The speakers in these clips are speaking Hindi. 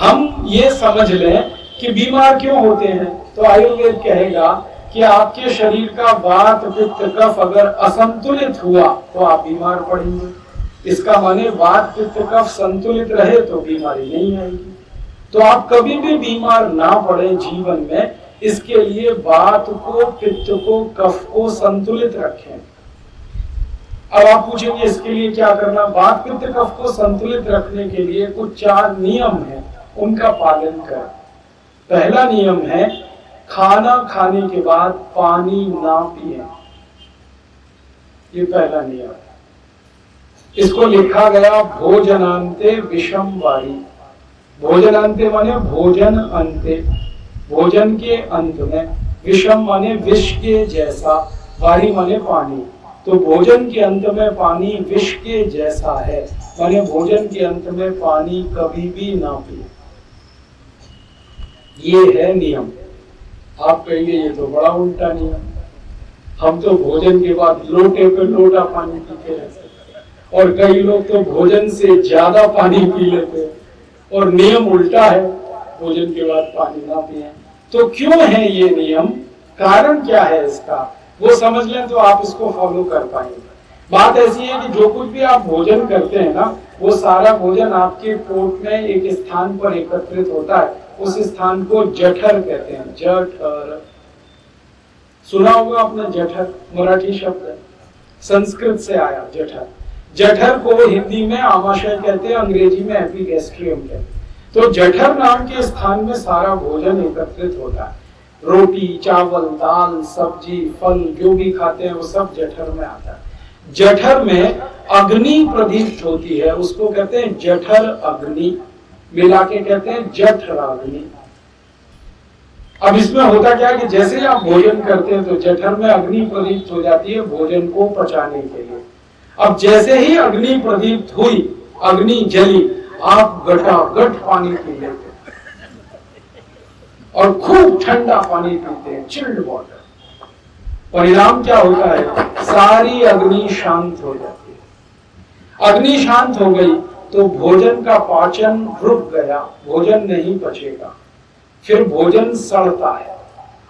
हम ये समझ लें कि बीमार क्यों होते हैं, तो आयुर्वेद कहेगा कि आपके शरीर का वात पित्त कफ अगर असंतुलित हुआ तो आप बीमार पड़ेंगे। इसका माने वात पित्त कफ संतुलित रहे तो बीमारी नहीं आएगी। तो आप कभी भी बीमार ना पड़े जीवन में, इसके लिए वात को पित्त को कफ को संतुलित रखें। अब आप पूछेंगे इसके लिए क्या करना। वात पित्त कफ को संतुलित रखने के लिए कुछ 4 नियम हैं, उनका पालन करें। पहला नियम है खाना खाने के बाद पानी ना पिए। ये पहला नियम है। इसको लिखा गया भोजनांते विषम वारी। भोजनांते माने भोजन अंते, भोजन के अंत में, विषम माने विष के जैसा, वारी माने पानी। तो भोजन के अंत में पानी विष के जैसा है, माने भोजन के अंत में पानी कभी भी ना पिए। ये है नियम। आप कहेंगे ये तो बड़ा उल्टा नियम, हम तो भोजन के बाद लोटे पे लोटा पानी पीते रहते हैं, और कई लोग तो भोजन से ज्यादा पानी पी लेते हैं, और नियम उल्टा है, भोजन के बाद पानी ना पिए। तो क्यों है ये नियम, कारण क्या है इसका, वो समझ लें तो आप इसको फॉलो कर पाएंगे। बात ऐसी है कि जो कुछ भी आप भोजन करते हैं ना, वो सारा भोजन आपके पेट में एक स्थान पर एकत्रित होता है। उस स्थान को जठर कहते हैं। जठर सुना होगा आपने, जठर मराठी शब्द है, संस्कृत से आया जठर। जठर को हिंदी में आमाशय कहते हैं, अंग्रेजी में एपिगैस्ट्रियम कहते हैं। तो जठर नाम के स्थान में सारा भोजन एकत्रित होता है। रोटी, चावल, दाल, सब्जी, फल जो भी खाते हैं वो सब जठर में आता है। जठर में अग्नि प्रदीप्त होती है, उसको कहते हैं जठर अग्नि, मिला के कहते हैं जठराग्नि। अब इसमें होता क्या है कि जैसे ही आप भोजन करते हैं तो जठर में अग्नि प्रदीप्त हो जाती है भोजन को पचाने के लिए। अब जैसे ही अग्नि प्रदीप्त हुई, अग्नि जली, आप गटागट पानी पी लेते हैं और खूब ठंडा पानी पीते हैं, चिल्ड वाटर। परिणाम क्या होता है, सारी अग्नि शांत हो जाती है। अग्नि शांत हो गई तो भोजन का पाचन रुक गया, भोजन नहीं पचेगा। फिर भोजन सड़ता है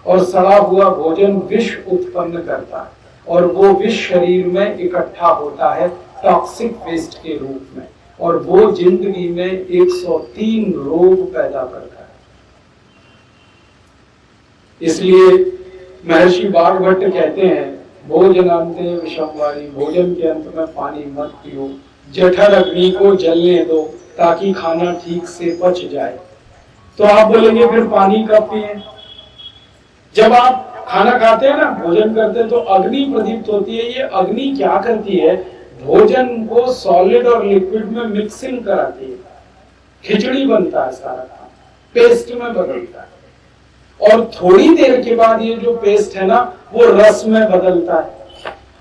और सड़ा हुआ भोजन विष उत्पन्न करता है, और वो विष शरीर में इकट्ठा होता है टॉक्सिक वेस्ट के रूप में, और वो जिंदगी में 103 रोग पैदा करता है। इसलिए महर्षि बागभट्ट कहते हैं भोजनांते विषमवारी, भोजन के अंत में पानी मत पियो, जठर अग्नि को जलने दो ताकि खाना ठीक से पच जाए। तो आप बोलेंगे फिर पानी कब पिए, जब आप खाना खाते हैं ना, भोजन करते हैं तो अग्नि प्रदीप्त होती है। ये अग्नि क्या करती है, भोजन को सॉलिड और लिक्विड में मिक्सिंग कराती है, खिचड़ी बनता है सारा खाना, पेस्ट में बदलता है, और थोड़ी देर के बाद ये जो पेस्ट है ना वो रस में बदलता है,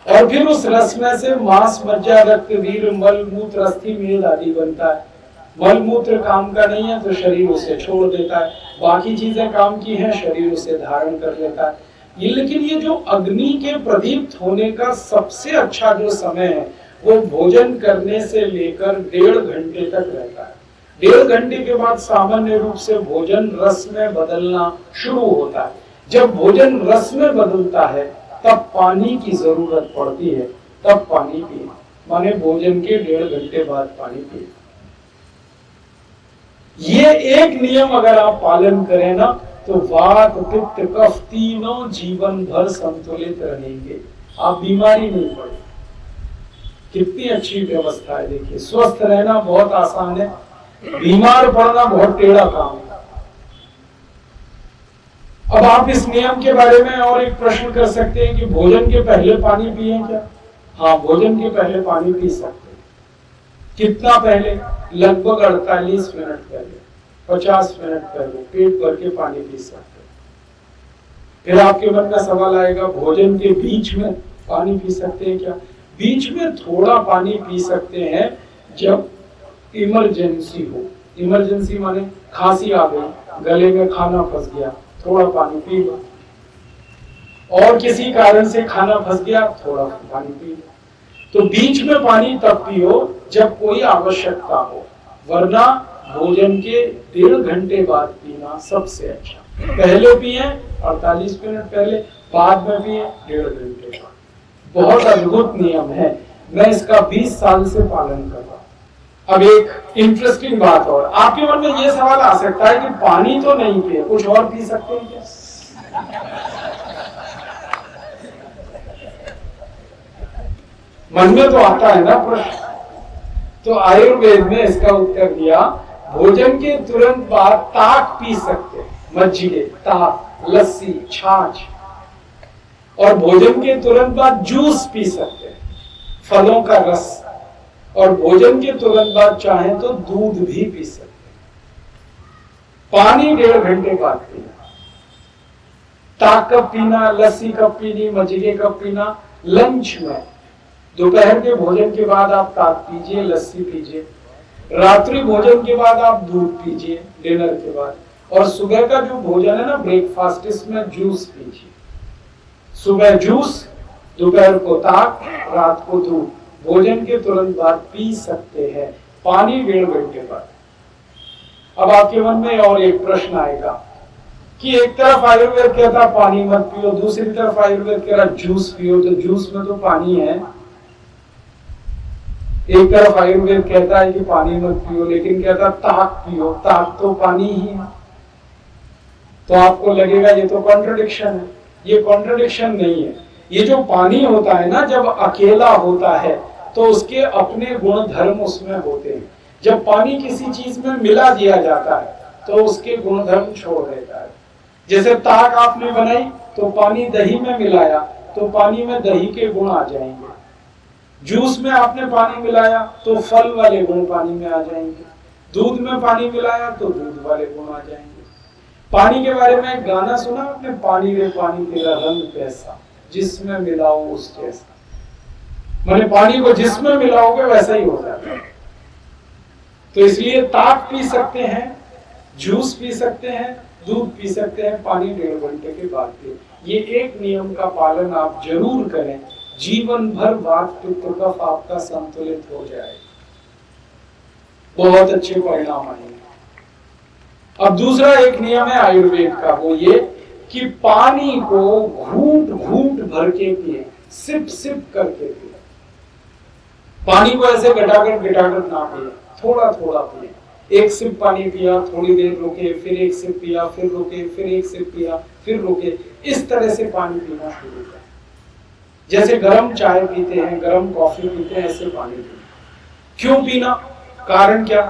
और फिर उस रस में से मांस, मज्जा, रक्त, वीर, मल, मूत्र, अस्थि, मेद आदि बनता है। मल मूत्र काम का नहीं है तो शरीर उसे छोड़ देता है, बाकी चीजें काम की हैं, शरीर उसे धारण कर लेता है। लेकिन ये जो अग्नि के प्रदीप्त होने का सबसे अच्छा जो समय है वो भोजन करने से लेकर 1.5 घंटे तक रहता है। 1.5 घंटे के बाद सामान्य रूप से भोजन रस में बदलना शुरू होता है। जब भोजन रस में बदलता है तब पानी की जरूरत पड़ती है, तब पानी पिए, माने भोजन के 1.5 घंटे बाद पानी पिए। ये एक नियम अगर आप पालन करें ना तो वात पित्त कफ तीनों जीवन भर संतुलित रहेंगे, आप बीमारी नहीं पड़ेगी। कितनी अच्छी व्यवस्था है, देखिए। स्वस्थ रहना बहुत आसान है, बीमार पड़ना बहुत टेढ़ा काम है। अब आप इस नियम के बारे में और एक प्रश्न कर सकते हैं कि भोजन के पहले पानी पिए क्या? हाँ, भोजन के पहले पानी पी सकते हैं। कितना पहले? लगभग 48 मिनट पहले, 50 मिनट पहले पेट भर के पानी पी सकते हैं। फिर आपके मन का सवाल आएगा, भोजन के बीच में पानी पी सकते हैं क्या? बीच में थोड़ा पानी पी सकते हैं जब इमरजेंसी हो। इमरजेंसी माने खांसी आ गई, गले में खाना फंस गया, थोड़ा पानी पी लो, और किसी कारण से खाना फंस गया, थोड़ा पानी पी लो। तो बीच में पानी तब पियो जब कोई आवश्यकता हो, वरना भोजन के 1.5 घंटे बाद पीना सबसे अच्छा। पहले पिए 48 मिनट पहले, बाद में पिए 1.5 घंटे बाद। बहुत अद्भुत नियम है, मैं इसका 20 साल से पालन कर रहा हूं। अब एक इंटरेस्टिंग बात और, आपके मन में यह सवाल आ सकता है कि पानी तो नहीं पिए, कुछ और पी सकते हैं क्या? मन में तो आता है ना प्रश्न। तो आयुर्वेद में इसका उत्तर दिया, भोजन के तुरंत बाद ताक पी सकते हैं, मज्जिगे, ताक, लस्सी, छाछ। और भोजन के तुरंत बाद जूस पी सकते हैं, फलों का रस। और भोजन के तुरंत बाद चाहें तो दूध भी पी सकते हैं। पानी 1.5 घंटे बाद पीना। ताक कब पीना, लस्सी कब पीनी, मज्जिगे कब पीना? लंच में, दोपहर के भोजन के बाद आप ताक पीजिए, लस्सी पीजिए। रात्रि भोजन के बाद आप दूध पीजिए, डिनर के बाद। और सुबह का जो भोजन है ना, ब्रेकफास्ट, इसमें जूस पीजिए। सुबह जूस, दोपहर को ताक, रात को दूध। भोजन के तुरंत बाद पी सकते हैं, पानी 1.5 घंटे बाद। अब आपके मन में और एक प्रश्न आएगा कि एक तरफ आयुर्वेद कहता पानी मत पियो, दूसरी तरफ आयुर्वेद कह रहा जूस पियो, तो जूस में तो पानी है। एक तरफ आयुर्वेद कहता है कि पानी मत पियो, लेकिन कहता ताक पियो, ताक तो पानी ही है। तो आपको लगेगा ये तो कॉन्ट्रडिक्शन है। ये कॉन्ट्रडिक्शन नहीं है। ये जो पानी होता है ना, जब अकेला होता है तो उसके अपने गुण धर्म उसमें होते हैं। जब पानी किसी चीज में मिला दिया जाता है तो उसके गुण धर्म छोड़ देता है। जैसे ताक आपने बनाई तो पानी दही में मिलाया तो पानी में दही के गुण आ जाएंगे। जूस में आपने पानी मिलाया तो फल वाले गुण पानी में आ जाएंगे। दूध में पानी मिलाया तो दूध वाले गुण आ जाएंगे। पानी के बारे में एक गाना सुना आपने, पानी रे पानी तेरा रंग कैसा, जिसमें मिलाओ उस जैसा। मैंने पानी को जिसमें मिलाओगे वैसा ही हो जाता है। तो इसलिए ताक पी सकते हैं, जूस पी सकते हैं, दूध पी सकते हैं, पानी 1.5 घंटे के बाद पिए। ये एक नियम का पालन आप जरूर करें, जीवन भर वात पित्त कफ आपका संतुलित हो जाएगा, बहुत अच्छे परिणाम आएंगे। अब दूसरा एक नियम है आयुर्वेद का, वो ये कि पानी को घूंट घूंट भर के पिए, सिप सिप करके पिए। पानी को ऐसे घटाकर ना पिए, थोड़ा थोड़ा पिए। एक सिप पानी पिया, थोड़ी देर रुके, फिर एक सिप पिया, फिर रुके, फिर एक सिप पिया, फिर रुके। इस तरह से पानी पीना शुरू करें। जैसे गर्म चाय पीते हैं, गर्म कॉफी पीते हैं, ऐसे पानी पीना। क्यों पीना? कारण क्या?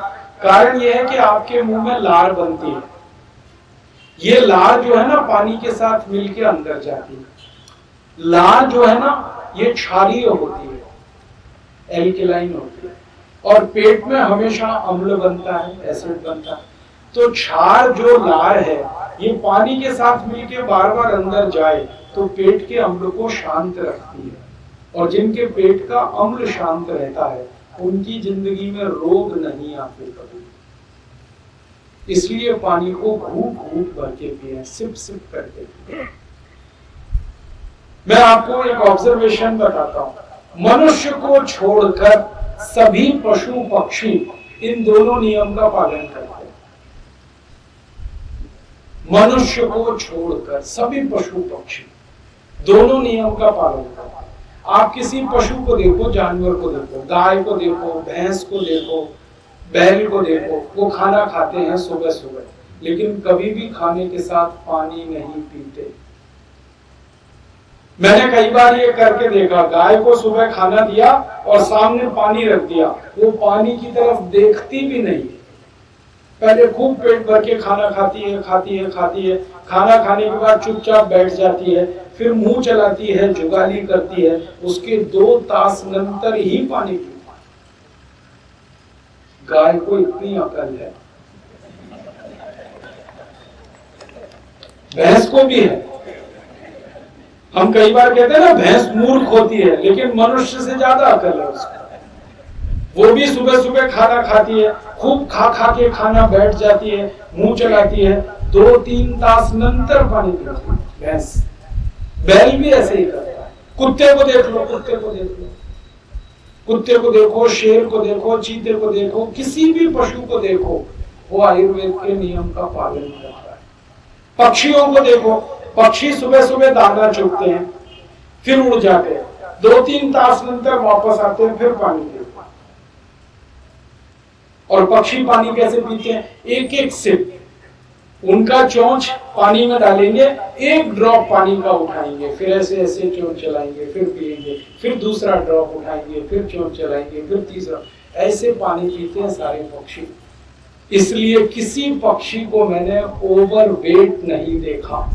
कारण यह है कि आपके मुंह में लार बनती है। ये लार जो है ना, पानी के साथ मिलकर अंदर जाती है। लार जो है ना, ये क्षारीय होती है, एल्कलाइन होती है, और पेट में हमेशा अम्ल बनता है, एसिड बनता है। तो क्षार जो लार है, ये पानी के साथ मिलके बार बार अंदर जाए तो पेट के अम्ल को शांत रखती है। और जिनके पेट का अम्ल शांत रहता है उनकी जिंदगी में रोग नहीं आते कभी। इसलिए पानी को घूंट घूंट भर के पिए, सिप सिप करके पिए। मैं आपको एक ऑब्जर्वेशन बताता हूं। मनुष्य को छोड़कर सभी पशु पक्षी इन दोनों नियम का पालन करते हैं। मनुष्य को छोड़कर सभी पशु पक्षी दोनों नियम का पालन करते हैं। आप किसी पशु को देखो, जानवर को देखो, गाय को देखो, भैंस को देखो, बैल को देखो, वो खाना खाते हैं सुबह सुबह, लेकिन कभी भी खाने के साथ पानी नहीं पीते। मैंने कई बार ये करके देखा, गाय को सुबह खाना दिया और सामने पानी रख दिया, वो पानी की तरफ देखती भी नहीं। पहले खूब पेट भर के खाना खाती है, खाना खाने के बाद चुपचाप बैठ जाती है, फिर मुंह चलाती है, जुगाली करती है, उसके 2 तास नंतर ही पानी पीती। गाय को इतनी अकल है, भैंस को भी है। हम कई बार कहते हैं ना भैंस मूर्ख होती है, लेकिन मनुष्य से ज्यादा अकल है उसको। वो भी सुबह सुबह खाना खाती है, खूब खा के खाना बैठ जाती है, मुंह चलाती है, 2-3 तास नंतर पानी पीती है भैंस। बैल भी ऐसे ही करता है। कुत्ते को देख लो, कुत्ते को देखो, शेर को देखो, चीते को देखो, किसी भी पशु को देखो, वो आयुर्वेद के नियम का पालन करता है। पक्षियों को देखो, पक्षी सुबह सुबह दाना चुगते हैं, फिर उड़ जाते हैं, 2-3 तास नंतर वापस आते हैं, फिर पानी देते हैं। और पक्षी पानी कैसे पीते हैं? एक एक सिप, उनका चोंच पानी में डालेंगे, एक ड्रॉप पानी का उठाएंगे, फिर ऐसे ऐसे चोंच चलाएंगे, फिर पिएंगे, फिर दूसरा ड्रॉप उठाएंगे, फिर चोंच चलाएंगे, फिर तीसरा, ऐसे पानी पीते हैं सारे पक्षी। इसलिए किसी पक्षी को मैंने ओवरवेट नहीं देखा।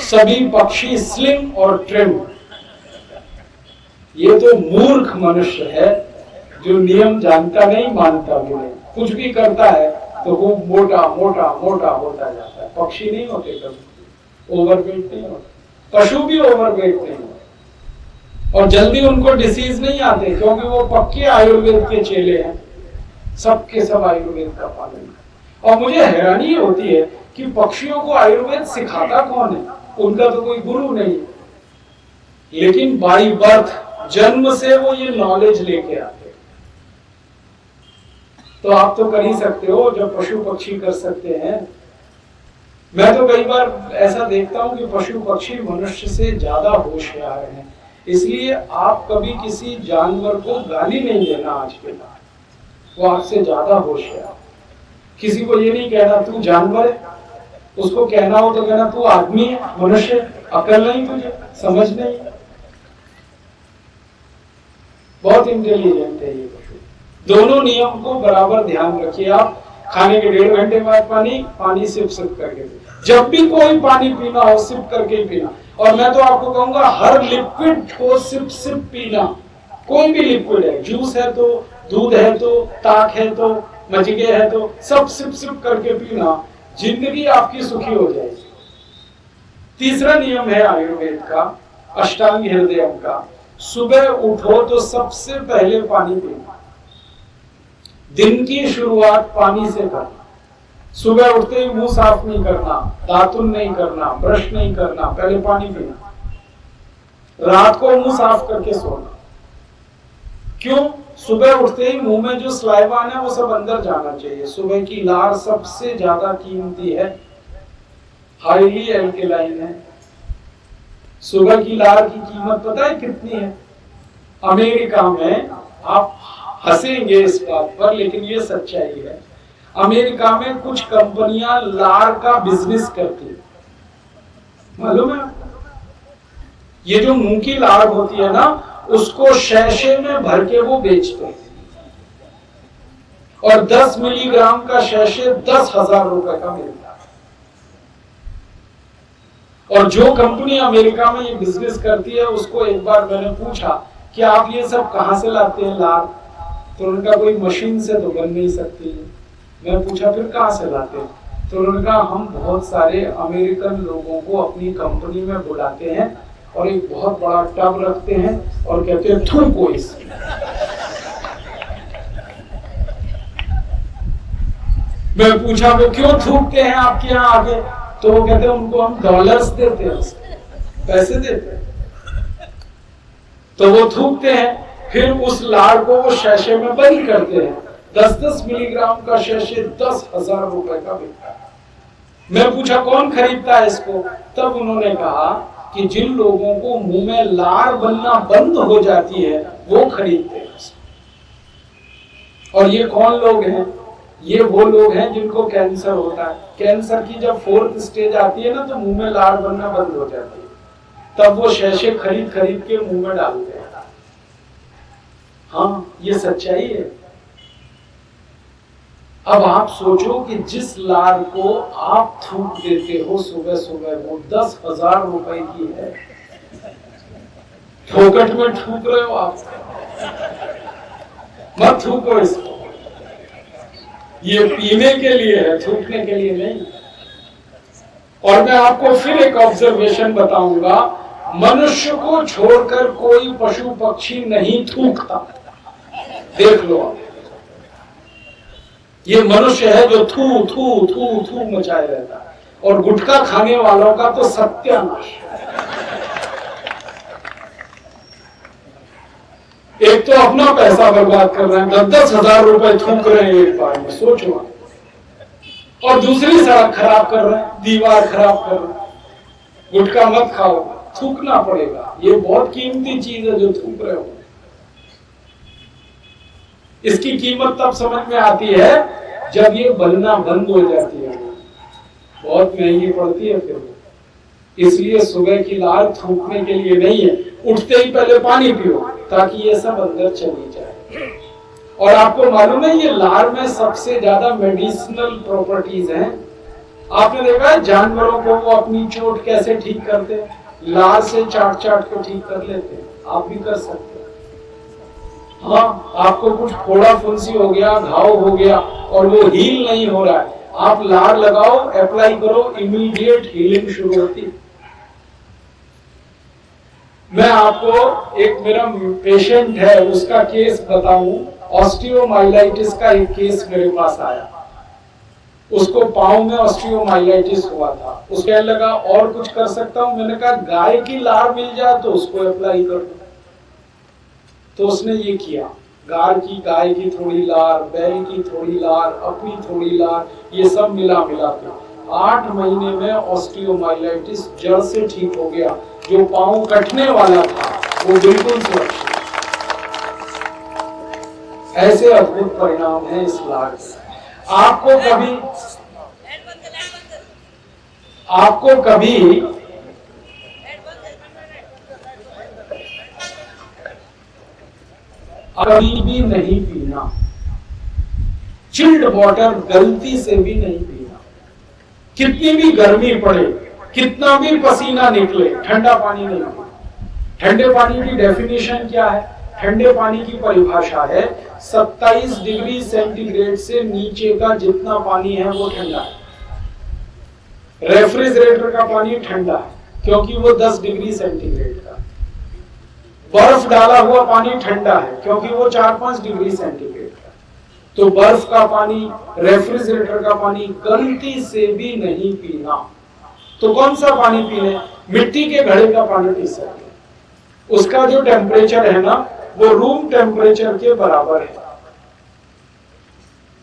सभी पक्षी स्लिम और ट्रिम। ये तो मूर्ख मनुष्य है जो नियम जानता नहीं, मानता भी नहीं, कुछ भी करता है तो वो मोटा मोटा मोटा होता जाता है। पक्षी नहीं होते कभी ओवरवेट नहीं होते, पशु भी ओवरवेट नहीं होते, और जल्दी उनको डिसीज नहीं आते, क्योंकि वो पक्के आयुर्वेद के चेले हैं, सबके सब आयुर्वेद का पालन करते। और मुझे हैरानी होती है कि पक्षियों को आयुर्वेद सिखाता कौन है? उनका तो कोई गुरु नहीं है, लेकिन बाई बर्थ, जन्म से वो ये नॉलेज लेके आते। तो आप तो कर ही सकते हो जब पशु पक्षी कर सकते हैं। मैं तो कई बार ऐसा देखता हूं कि पशु पक्षी मनुष्य से ज्यादा होशियार हैं। इसलिए आप कभी किसी जानवर को गाली नहीं देना आज के बाद, वो आपसे ज्यादा होशियार। किसी को ये नहीं कहना तू जानवर है, उसको कहना हो तो कहना तू आदमी है, मनुष्य, अकल नहीं तुझे, समझ नहीं। बहुत इंटेलिजेंट है ये पशु। दोनों नियम को बराबर ध्यान रखिए। आप खाने के 1.5 घंटे बाद पानी सिप सिप करके, जब भी कोई पानी पीना हो सिप करके पीना। और मैं तो आपको कहूंगा हर लिक्विड को सिप सिप पीना। कोई भी लिक्विड है, जूस है तो, दूध है तो, ताक है तो, मज्जिगे है तो, सब सिप सिप करके पीना, जिंदगी आपकी सुखी हो जाएगी। तीसरा नियम है आयुर्वेद का, अष्टांग हृदयम का, सुबह उठो तो सबसे पहले पानी पीना। दिन की शुरुआत पानी से करना। सुबह उठते ही मुंह साफ नहीं करना, दातुन नहीं करना, ब्रश नहीं करना, पहले पानी पीना। रात को मुंह साफ करके सोना। क्यों? सुबह उठते ही मुंह में जो स्लाइवान है वो सब अंदर जाना चाहिए। सुबह की लार सबसे ज्यादा कीमती है, हाईली एल्केलाइन है। सुबह की लार की कीमत पता है कितनी है? अमेरिका में, आप हंसेंगे इस बात पर लेकिन ये सच्चाई है, अमेरिका में कुछ कंपनियां लार का बिजनेस करती है, मालूम है? ये जो मुंह की लार होती है ना, उसको शैशे में भर के वो बेचते हैं, और 10 मिलीग्राम का शैशे 10,000 रुपए का मिलता है। और जो कंपनी अमेरिका में ये बिजनेस करती है, उसको एक बार मैंने पूछा कि आप ये सब कहां से लाते हैं लार? तो उनका कोई मशीन से तो बन नहीं सकती। मैं पूछा फिर कहां से लाते हैं? तो उन्होंने कहा हम बहुत सारे अमेरिकन लोगों को अपनी कंपनी में बुलाते हैं और एक बहुत बड़ा टब रखते हैं और कहते हैं थूको इसमें। मैं पूछा वो क्यों थूकते हैं आपके यहाँ आगे? तो वो कहते हैं उनको हम डॉलर्स देते हैं, पैसे देते हैं, तो वो थूकते हैं। फिर उस लार को वो शैशे में बंद करते हैं। 10-10 मिलीग्राम का शैशे 10,000 रुपए का बिकता है। मैं पूछा कौन खरीदता है इसको? तब उन्होंने कहा कि जिन लोगों को मुंह में लार बनना बंद हो जाती है वो खरीदते हैं। और ये कौन लोग हैं? ये वो लोग हैं जिनको कैंसर होता है। कैंसर की जब 4th स्टेज आती है ना, तो मुंह में लार बनना बंद हो जाती है, तब वो शैशे खरीद खरीद के मुंह में डालते हैं। हाँ, ये सच्चाई है। अब आप सोचो कि जिस लार को आप थूक देते हो सुबह सुबह, वो 10,000 रुपए की है, फोकट में थूक रहे हो आप। मत थूको इसको, ये पीने के लिए है, थूकने के लिए नहीं। और मैं आपको फिर एक ऑब्जर्वेशन बताऊंगा, मनुष्य को छोड़कर कोई पशु पक्षी नहीं थूकता। देख लो आप, ये मनुष्य है जो थू थू थू थू मचाए रहता है। और गुटखा खाने वालों का तो सत्यानाश। एक तो अपना पैसा बर्बाद कर रहे हैं, 10,000 रुपए थूक रहे हैं एक बार में, सोचो। और दूसरी सड़क खराब कर रहे हैं, दीवार खराब कर रहे हैं। गुटखा मत खाओ, थूकना पड़ेगा, ये बहुत कीमती चीज है जो थूक रहे हो। इसकी कीमत तब समझ में आती है जब ये बनना बंद हो जाती है, बहुत महंगी पड़ती है फिर। इसलिए सुबह की लार थूकने के लिए नहीं है, उठते ही पहले पानी पियो ताकि ये सब अंदर चली जाए। और आपको मालूम है ये लार में सबसे ज्यादा मेडिसिनल प्रॉपर्टीज हैं। आपने देखा है जानवरों को वो अपनी चोट कैसे ठीक करते हैं, लार से चाट चाट को ठीक कर लेते हैं। आप भी कर सकते हैं। हाँ, आपको कुछ फोड़ा फुंसी हो गया, घाव हो गया और वो हील नहीं हो रहा है, आप लार लगाओ, अप्लाई करो, इमीडिएट हीलिंग शुरू होती है। मैं आपको एक मेरा पेशेंट है उसका केस बताऊं। ऑस्टियोमाइलाइटिस का एक केस मेरे पास आया। उसको पांव में ऑस्टियोमाइलाइटिस हुआ था। उसको कहने लगा और कुछ कर सकता हूं? मैंने कहा गाय की लार मिल जाए तो उसको अप्लाई कर दो। तो उसने ये किया, गाय की थोड़ी लार, बैल की थोड़ी लार, अपनी थोड़ी लार, ये सब मिला के 8 महीने में ऑस्टियोमाइलाइटिस जड़ से ठीक हो गया। जो पांव कटने वाला था वो बिल्कुल सुरक्षित। ऐसे अद्भुत परिणाम है इस लार से। आपको कभी भी नहीं पीना चिल्ड वाटर, गलती से भी नहीं पीना। कितनी भी गर्मी पड़े, कितना भी पसीना निकले, ठंडा पानी नहीं पीना। ठंडे पानी की डेफिनेशन क्या है? ठंडे पानी की परिभाषा है 27 डिग्री सेंटीग्रेड से नीचे का जितना पानी है वो ठंडा है। रेफ्रिजरेटर का पानी ठंडा है क्योंकि वो 10 डिग्री सेंटीग्रेड का। बर्फ डाला हुआ पानी ठंडा है क्योंकि वो 4-5 डिग्री सेंटीग्रेड का। तो बर्फ का पानी, रेफ्रिजरेटर का पानी गलती से भी नहीं पीना। तो कौन सा पानी पीने? मिट्टी के घड़े का पानी पी सकते हैं। उसका जो टेम्परेचर है ना वो रूम टेम्परेचर के बराबर है।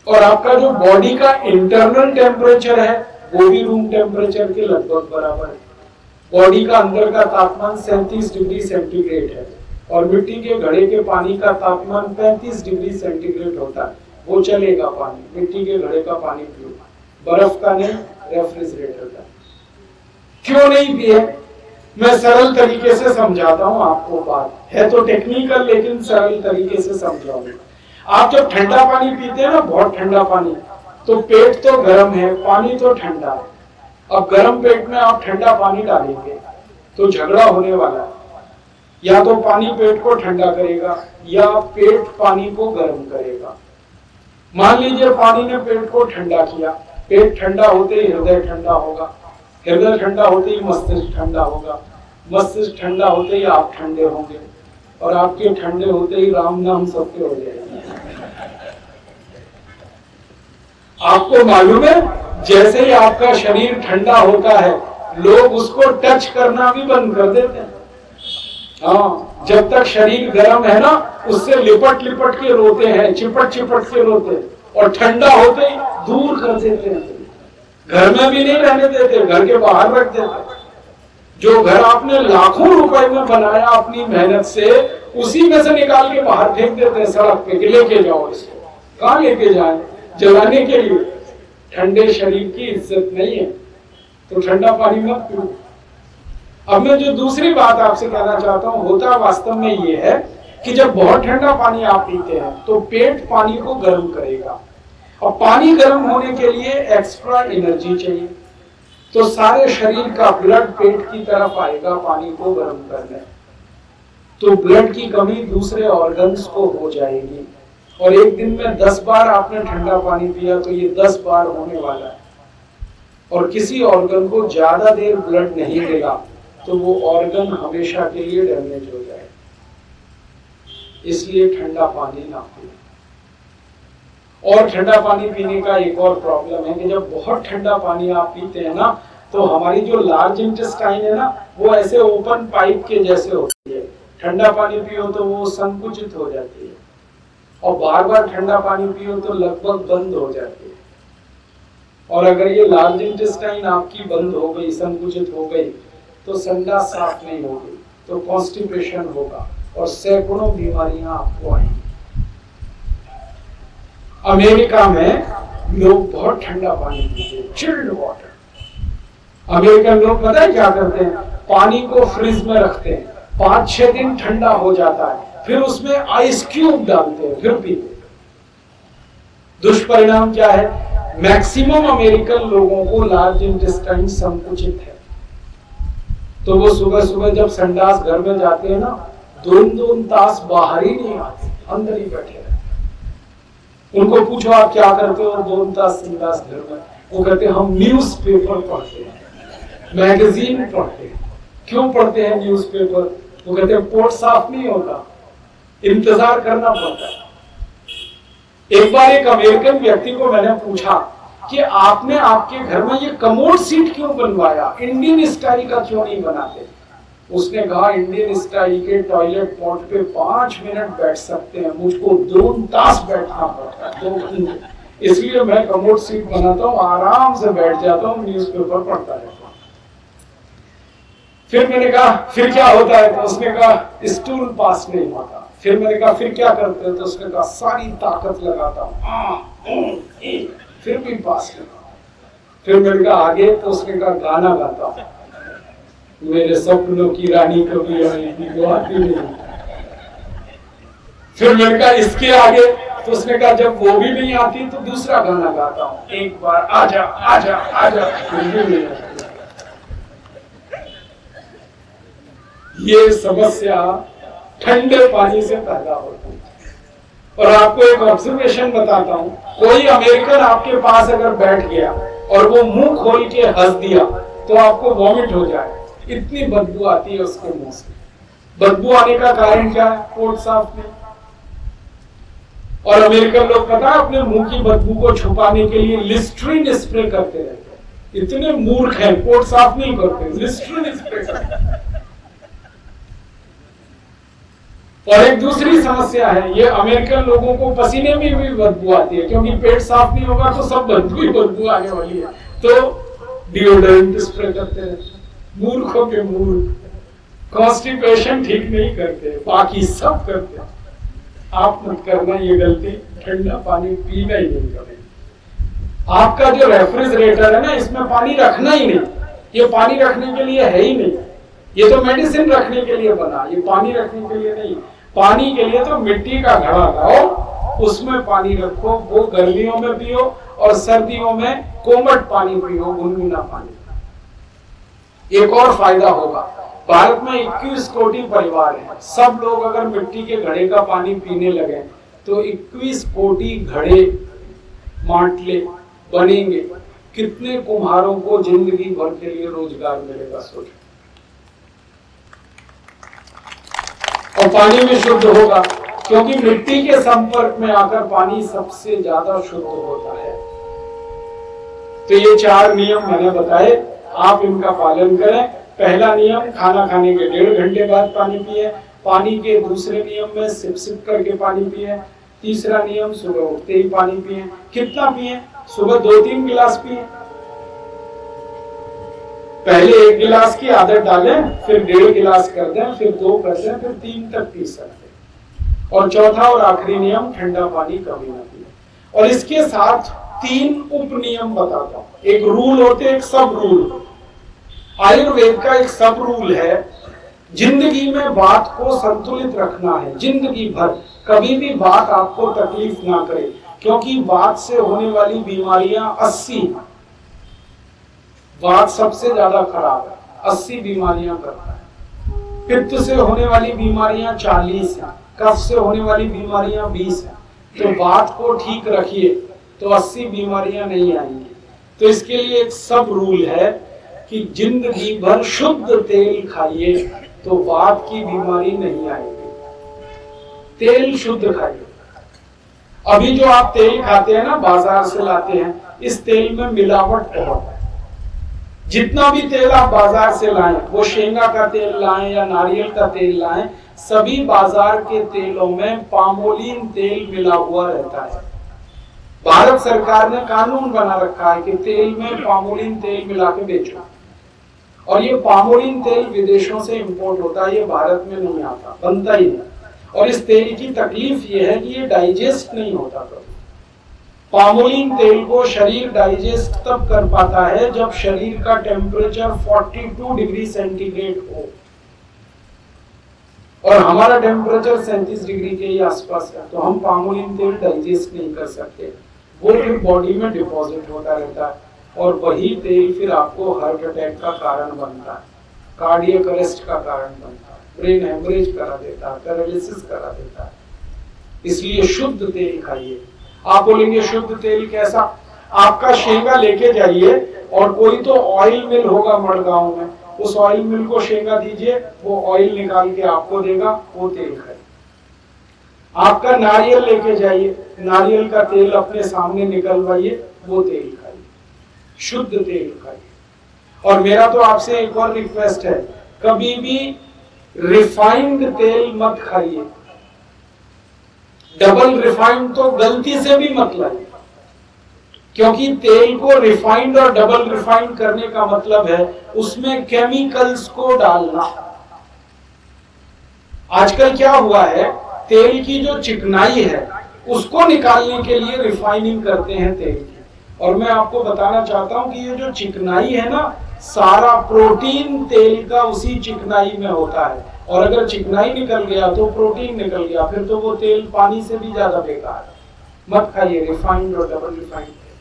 और आपका जो बॉडी का इंटरनल टेम्परेचर है वो भी रूम टेम्परेचर के लगभग बराबर है। बॉडी का अंदर का तापमान 37 डिग्री सेंटीग्रेड है और मिट्टी के घड़े के पानी का तापमान 35 डिग्री सेंटीग्रेड होता है। वो चलेगा पानी, मिट्टी के घड़े का पानी पियो, बर्फ का नहीं, रेफ्रिजरेटर का। क्यों नहीं पिए? मैं सरल तरीके से समझाता हूं आपको। बात है तो टेक्निकल लेकिन सरल तरीके से समझाऊंगा। आप जब ठंडा पानी पीते हैं ना, बहुत ठंडा पानी, तो पेट तो गर्म है, पानी तो ठंडा है। अब गर्म पेट में आप ठंडा पानी डालेंगे तो झगड़ा होने वाला है। या तो पानी पेट को ठंडा करेगा या पेट पानी को गर्म करेगा। मान लीजिए पानी ने पेट को ठंडा किया, पेट ठंडा होते ही हृदय ठंडा होगा, हृदय ठंडा होते ही मस्तिष्क ठंडा होगा, मस्तिष्क ठंडा होते ही आप ठंडे होंगे और आपके ठंडे होते ही राम नाम सबके हो जाएगा। आपको मालूम है जैसे ही आपका शरीर ठंडा होता है लोग उसको टच करना भी बंद कर देते हैं। हाँ, जब तक शरीर गर्म है ना उससे लिपट लिपट के रोते हैं, चिपट चिपट के रोते हैं, और ठंडा होते ही दूर कर देते हैं। घर में भी नहीं रहने देते, घर के बाहर रख देते। जो घर आपने लाखों रुपए में बनाया अपनी मेहनत से, उसी में से निकाल के बाहर फेंक देते हैं सड़क पे कि लेके जाओ इसको। कहाँ लेके जाए? जलाने के लिए। ठंडे शरीर की इज्जत नहीं है तो ठंडा पानी मत पियो। अब मैं जो दूसरी बात आपसे कहना चाहता हूँ, होता वास्तव में ये है कि जब बहुत ठंडा पानी आप पीते हैं तो पेट पानी को गर्म करेगा और पानी गर्म होने के लिए एक्स्ट्रा एनर्जी चाहिए। तो सारे शरीर का ब्लड पेट की तरफ आएगा पानी को गर्म करने। तो ब्लड की कमी दूसरे ऑर्गन्स को हो जाएगी और एक दिन में 10 बार आपने ठंडा पानी पिया तो ये 10 बार होने वाला है। और किसी ऑर्गन को ज्यादा देर ब्लड नहीं मिला तो वो ऑर्गन हमेशा के लिए डैमेज हो जाए। इसलिए ठंडा पानी ना पिए। और ठंडा पानी पीने का एक और प्रॉब्लम है कि जब बहुत ठंडा पानी आप पीते हैं ना तो हमारी जो लार्ज इंटेस्टाइन है ना वो ऐसे ओपन पाइप के जैसे होती है। ठंडा पानी पियो तो वो संकुचित हो जाती है, और बार बार ठंडा पानी पियो तो लगभग बंद हो जाती है। और अगर ये लार्ज इंटेस्टाइन आपकी बंद हो गई, संकुचित हो गई, तो संडास साफ नहीं होगी, तो कॉन्स्टिपेशन होगा और सैकड़ों बीमारियां आपको आएंगी। अमेरिका में लोग बहुत ठंडा पानी पीते हैं, चिल्ड वाटर। अमेरिकन लोग पता है क्या करते हैं? पानी को फ्रिज में रखते हैं, 5-6 दिन ठंडा हो जाता है, फिर उसमें आइस क्यूब डालते हैं, फिर पीते हैं। दुष्परिणाम क्या है? मैक्सिमम अमेरिकन लोगों को लार्ज इंटेस्टाइन संकुचित है, तो वो सुबह सुबह जब संडास घर में जाते हैं ना, 2 तास बाहर ही नहीं आते, अंदर ही बैठे रहते। उनको पूछो आप क्या करते हो 2 तास संडास घर में, वो कहते हैं हम न्यूज़पेपर पढ़ते हैं, मैगजीन पढ़ते हैं। क्यों पढ़ते हैं न्यूज़पेपर? वो कहते हैं पोर्ट साफ नहीं होता, इंतजार करना पड़ता है। एक बार एक अमेरिकन व्यक्ति को मैंने पूछा कि आपने आपके घर में ये कमोड सीट क्यों बनवाया, इंडियन स्टाइल का क्यों नहीं बनाते? उसने कहा इंडियन स्टाइल के टॉयलेट पॉट पे 5 मिनट बैठ सकते हैं, मुझको 2 तास बैठना पड़ता है, 2 घंटे, इसलिए मैं कमोड सीट बनाता हूँ, आराम से बैठ जाता हूँ, न्यूज़पेपर पढ़ता रहता हूँ। फिर मैंने कहा फिर क्या होता है? तो उसने कहा स्टूल पास नहीं होता। फिर मैंने कहा फिर क्या करते हैं? तो उसने कहा सारी ताकत लगाता हूँ, फिर भी पास नहीं। फिर मैंने कहा आगे? तो उसने कहा गाना गाता हूँ, मेरे सपनों की रानी कभी आएगी वो आती नहीं। फिर मैंने कहा इसके आगे? तो उसने कहा जब वो भी नहीं आती तो दूसरा गाना गाता हूँ, एक बार आजा आजा आजा, फिर भी नहीं आती। ये समस्या ठंडे पानी से पैदा होती है। और आपको एक ऑब्जर्वेशन बताता हूं, कोई अमेरिकन आपके पास अगर बैठ गया और वो मुंह खोल के हंस दिया तो आपको वॉमिट हो जाए, इतनी बदबू आती है उसके मुंह से। बदबू आने का कारण क्या है? पोर्ट साफ नहीं। और अमेरिकन लोग पता है अपने मुंह की बदबू को छुपाने के लिए लिस्ट्रीन स्प्रे करते रहते हैं। इतने मूर्ख हैं, पोर्ट साफ नहीं करते, लिस्ट्रीन स्प्रे करते हैं। और एक दूसरी समस्या है, ये अमेरिकन लोगों को पसीने में भी बदबू आती है, क्योंकि पेट साफ नहीं होगा तो सब बदबू ही बदबू आने वाली है, तो डिओड्रेंट स्प्रे करते हैं। मूर्खों के मूर्ख। कॉन्स्टिपेशन ठीक नहीं करते, बाकी सब करते हैं। आप मत करना ये गलती, ठंडा पानी पीना ही नहीं करें। आपका जो रेफ्रिजरेटर है ना, इसमें पानी रखना ही नहीं, ये पानी रखने के लिए है ही नहीं, ये तो मेडिसिन रखने के लिए बना, ये पानी रखने के लिए नहीं। पानी के लिए तो मिट्टी का घड़ा लाओ, उसमें पानी रखो, वो गर्मियों में पियो और सर्दियों में कोमट पानी पियो, गुनगुना पानी। एक और फायदा होगा, भारत में 21 कोटि परिवार हैं, सब लोग अगर मिट्टी के घड़े का पानी पीने लगे तो 21 कोटि घड़े माटले बनेंगे। कितने कुम्हारों को जिंदगी भर के लिए रोजगार मिलेगा, सोचो। और पानी भी शुद्ध होगा, क्योंकि मिट्टी के संपर्क में आकर पानी सबसे ज्यादा शुद्ध होता है। तो ये 4 नियम मैंने बताए, आप इनका पालन करें। पहला नियम, खाना खाने के 1.5 घंटे बाद पानी पिए। पानी के दूसरे नियम में सिप सिप करके पानी पिए। तीसरा नियम, सुबह उठते ही पानी पिए। कितना पिए? सुबह 2-3 गिलास पिए। पहले 1 गिलास की आदत डालें, फिर 1.5 गिलास कर दें, फिर 2 कर दें, फिर 3 तक पी सकते हैं। और चौथा और आखिरी नियम, ठंडा पानी कभी ना पिए। और इसके साथ 3 उप नियम बताता हूं। एक रूल होते, एक सब रूल। आयुर्वेद का एक सब रूल है, जिंदगी में बात को संतुलित रखना है, जिंदगी भर कभी भी बात आपको तकलीफ ना करे, क्योंकि बात से होने वाली बीमारियां 80, बात सबसे ज्यादा खराब है, 80 बीमारियां करता है। पित्त से होने वाली बीमारियां 40 है, कफ से होने वाली बीमारियां 20 है। तो बात को ठीक रखिए तो 80 बीमारियां नहीं आएंगी। तो इसके लिए एक सब रूल है कि जिंदगी भर शुद्ध तेल खाइए तो वात की बीमारी नहीं आएगी। तेल शुद्ध खाइए। अभी जो आप तेल खाते हैं ना, बाजार से लाते हैं, इस तेल में मिलावट बहुत है। जितना भी तेल आप बाजार से लाएं, वो शेंगा का तेल लाएं या नारियल का तेल लाएं, सभी बाजार के तेलों में पामोलिन तेल मिला हुआ रहता है। भारत सरकार ने कानून बना रखा है कि तेल में पामोलिन तेल मिला के बेचो, और ये पामोलिन तेल विदेशों से इंपोर्ट होता है, ये भारत में नहीं आता, बनता ही नहीं। और इस तेल की तकलीफ ये है कि ये डाइजेस्ट नहीं होता कभी। पामोलिन तेल को शरीर डाइजेस्ट तब कर पाता है जब शरीर का टेम्परेचर 42 डिग्री सेंटीग्रेड हो, और हमारा टेम्परेचर 37 डिग्री के ही आसपास है, तो हम पामोलिन तेल डाइजेस्ट नहीं कर सकते। वो फिर बॉडी में डिपॉजिट होता रहता है, और वही तेल फिर आपको हार्ट अटैक का कारण बनता है, कार्डियक अरेस्ट का कारण बनता है, ब्रेन हेमरेज करा देता है, पैरालिसिस करा देता है। इसलिए शुद्ध तेल खाइए। आप बोलेंगे शुद्ध तेल कैसा? आपका शेंगा लेके जाइए, और कोई तो ऑयल मिल होगा मड़गांव में, उस ऑयल मिल को शेंगा दीजिए, वो ऑयल निकाल के आपको देगा, वो तेल खाइए। आपका नारियल लेके जाइए, नारियल का तेल अपने सामने निकलवाइए, वो तेल खाइए, शुद्ध तेल खाइए। और मेरा तो आपसे एक और रिक्वेस्ट है, कभी भी रिफाइंड तेल मत खाइए। डबल रिफाइंड तो गलती से भी मत लाइए, क्योंकि तेल को रिफाइंड और डबल रिफाइंड करने का मतलब है उसमें केमिकल्स को डालना। आजकल क्या हुआ है, तेल की जो चिकनाई है उसको निकालने के लिए रिफाइनिंग करते हैं तेल की। और मैं आपको बताना चाहता हूं कि ये जो चिकनाई है ना, सारा प्रोटीन तेल का उसी चिकनाई में होता है, और अगर चिकनाई निकल गया तो प्रोटीन निकल गया, फिर तो वो तेल पानी से भी ज्यादा बेकार है। मत खाइए रिफाइंड और डबल रिफाइंड तेल,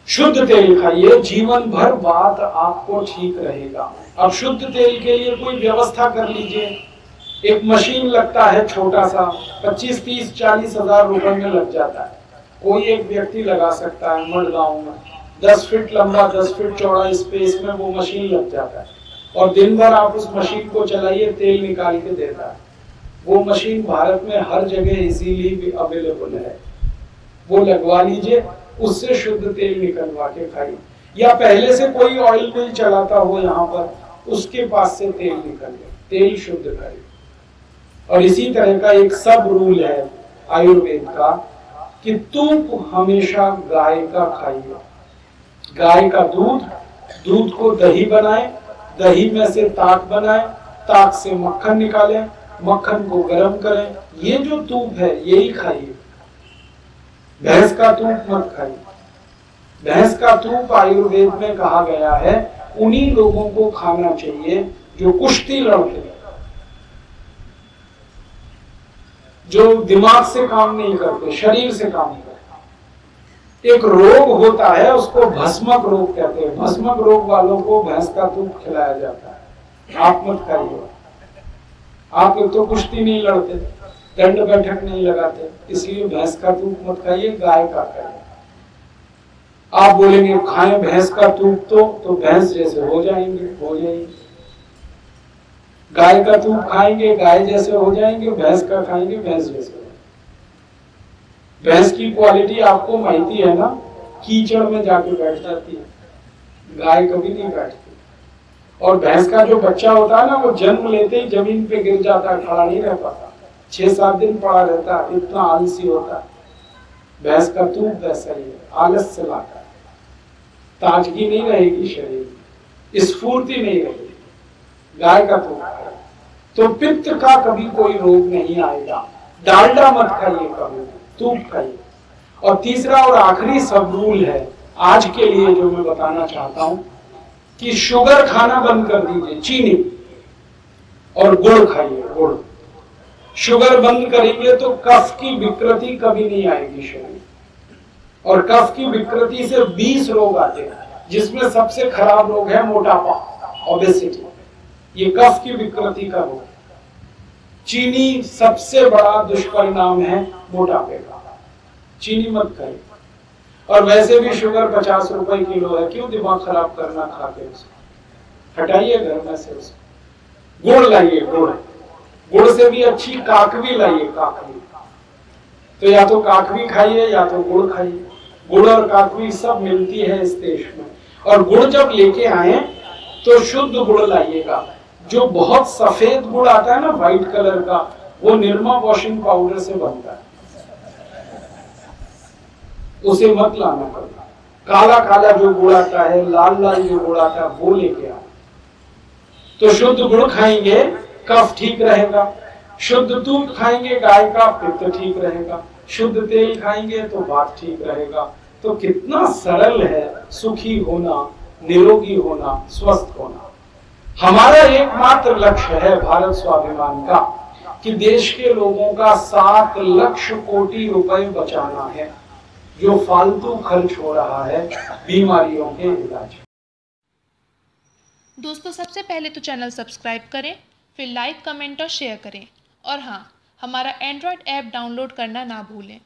शुद्ध तेल खाइए, जीवन भर बात आपको ठीक रहेगा। अब शुद्ध तेल के लिए कोई व्यवस्था कर लीजिए। एक मशीन लगता है छोटा सा, 25, 30, 40 हजार रुपए में लग जाता है। कोई एक व्यक्ति लगा सकता है मड़गांव में, 10 फीट लंबा 10 फीट चौड़ा स्पेस में वो मशीन लग जाता है, और दिन भर आप उस मशीन को चलाइए, तेल निकाल के देता है। वो मशीन भारत में हर जगह इजीली अवेलेबल है, वो लगवा लीजिए, उससे शुद्ध तेल निकलवा के खाइए। या पहले से कोई ऑयल मिल चलाता हो यहाँ पर, उसके पास से तेल निकले, तेल शुद्ध खाइए। और इसी तरह का एक सब रूल है आयुर्वेद का कि तूप हमेशा गाय का खाइए। गाय का दूध, दूध को दही बनाएं, दही में से ताक बनाएं, ताक से मक्खन निकालें, मक्खन को गर्म करें, ये जो तूप है यही खाइए। भैंस का तूप मत खाइए। भैंस का तूप आयुर्वेद में कहा गया है उन्हीं लोगों को खाना चाहिए जो कुश्ती लड़ते हैं, जो दिमाग से काम नहीं करते, शरीर से काम करते। एक रोग होता है उसको भस्मक रोग कहते हैं, भस्मक रोग वालों को भैंस का तूप खिलाया जाता है। आप मत खाइए। आप लोग तो कुश्ती नहीं लड़ते, दंड बैठक नहीं लगाते, इसलिए भैंस का तूप मत खाइए, गाय का खाइए। आप बोलेंगे खाएं भैंस का तूप तो भैंस जैसे हो जाएंगे, हो जाएंगे। गाय का तूप खाएंगे गाय जैसे हो जाएंगे, भैंस का खाएंगे भैंस जैसे हो जाएंगे। भैंस की क्वालिटी आपको माहिती है ना, कीचड़ में जाके बैठ जाती है, गाय कभी नहीं बैठती। और भैंस का जो बच्चा होता है ना, वो जन्म लेते ही जमीन पे गिर जाता है, खड़ा नहीं रह पाता, 6-7 दिन पड़ा रहता है, इतना आलसी होता है। भैंस का तूप वैसा ही है, आलस से लाता है, ताजगी नहीं रहेगी शरीर में, स्फूर्ति नहीं रहेगी। गाय का तूप खाइए तो पित्त का कभी कोई रोग नहीं आएगा। डालडा मत खाइए कभी, तूप खाइए। और तीसरा और आखिरी सब रूल है आज के लिए जो मैं बताना चाहता हूं कि शुगर खाना बंद कर दीजिए, चीनी और गुड़ खाइए, गुड़। शुगर बंद करेंगे तो कफ की विकृति कभी नहीं आएगी शरीर, और कफ की विकृति से 20 रोग आते हैं, जिसमें सबसे खराब रोग है मोटापा, ओबेसिटी। ये कफ की विकृति का रोग। चीनी सबसे बड़ा दुष्परिणाम है मोटापे का, चीनी मत खाइए। और वैसे भी शुगर 50 रुपए किलो है, क्यों दिमाग खराब करना खा के उसको, हटाइए घर में से उसको। गुड़ लाइए, गुड़, गुड़ से भी अच्छी काकवी लाइए, काकवी। तो या तो काकवी खाइए या तो गुड़ खाइए। गुड़ और काकवी सब मिलती है इस देश में। और गुड़ जब लेके आए तो शुद्ध गुड़ लाइएगा। जो बहुत सफेद गुड़ आता है ना, व्हाइट कलर का, वो निरमा वॉशिंग पाउडर से बनता है, उसे मत लाना पड़ेगा। काला काला जो गुड़ आता है, लाल लाल जो गुड़ आता है, वो लेके आओ। तो शुद्ध गुड़ खाएंगे, कफ ठीक रहेगा। शुद्ध दूध खाएंगे गाय का, पित्त ठीक रहेगा। शुद्ध तेल खाएंगे तो वात ठीक रहेगा। तो कितना सरल है सुखी होना, निरोगी होना, स्वस्थ होना। हमारा एकमात्र लक्ष्य है भारत स्वाभिमान का कि देश के लोगों का 7 लाख कोटि रुपए बचाना है, जो फालतू खर्च हो रहा है बीमारियों के इलाज। दोस्तों, सबसे पहले तो चैनल सब्सक्राइब करें, फिर लाइक, कमेंट और शेयर करें। और हाँ, हमारा एंड्रॉयड ऐप डाउनलोड करना ना भूलें।